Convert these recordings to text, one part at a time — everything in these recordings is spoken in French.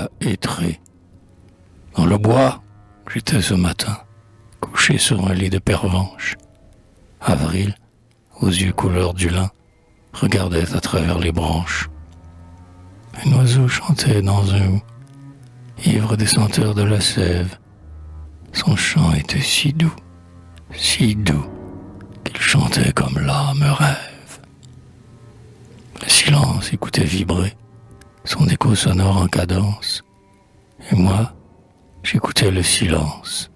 gars étré. Dans le bois, j'étais ce matin, couché sur un lit de pervenche. Avril, aux yeux couleur du lin, regardait à travers les branches. Un oiseau chantait dans un hou, ivre des senteurs de la sève. Son chant était si doux, qu'il chantait comme l'âme rêve. Le silence écoutait vibrer, son écho sonore en cadence. Et moi, j'écoutais le silence,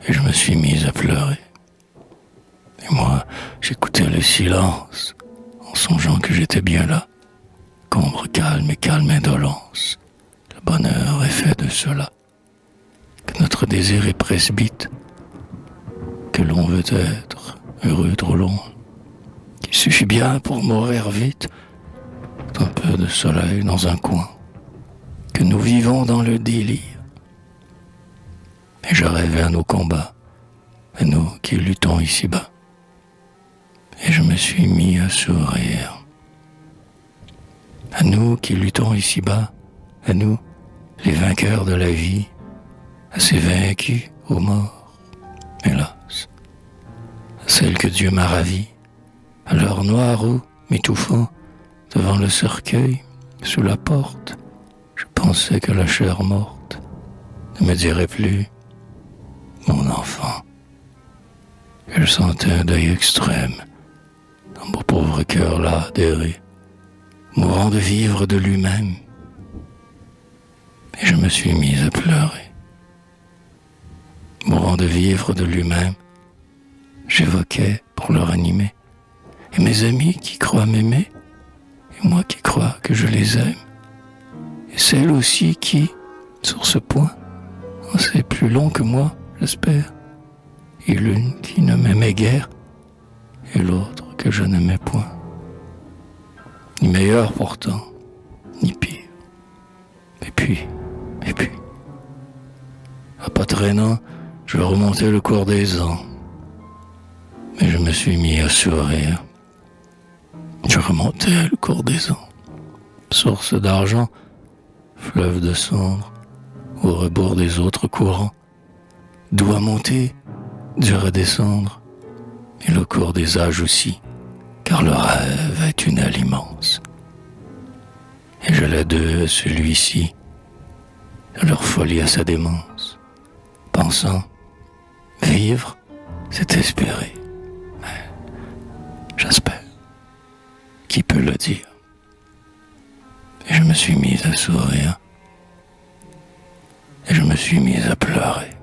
et je me suis mise à pleurer. Et moi, j'écoutais le silence, en songeant que j'étais bien là, qu'ombre calme et calme indolence. Le bonheur est fait de cela, que notre désir est presbyte, que l'on veut être heureux trop long, qu'il suffit bien pour mourir vite, d'un peu de soleil dans un coin, que nous vivons dans le délire. Et je rêvais à nos combats, à nous qui luttons ici-bas. Et je me suis mis à sourire. À nous qui luttons ici-bas, à nous, les vainqueurs de la vie, à ces vaincus aux morts, hélas, à celles que Dieu m'a ravies, à leur noir ou m'étouffant devant le cercueil, sous la porte, je pensais que la chair morte ne me dirait plus « mon enfant ». Et je sentais un deuil extrême dans mon pauvre cœur là d'errer, mourant de vivre de lui-même. Et je me suis mise à pleurer. Mourant de vivre de lui-même, j'évoquais pour le ranimer. Et mes amis qui croient m'aimer, et moi qui crois que je les aime, et celle aussi qui, sur ce point, en sait plus long que moi, j'espère, et l'une qui ne m'aimait guère, et l'autre que je n'aimais point. Ni meilleur pourtant, ni pire. Et puis, à pas traînant, je remontais le cours des ans. Mais je me suis mis à sourire. Je remontais le cours des ans. Source d'argent, fleuve de cendres, au rebord des autres courants. D'où à monter, dur à descendre, et le cours des âges aussi, car le rêve est une tunnel immense. Et je la deux à celui-ci, de leur folie à sa démence, pensant, vivre, c'est espérer. Mais j'espère. Qui peut le dire? Et je me suis mise à sourire, et je me suis mise à pleurer.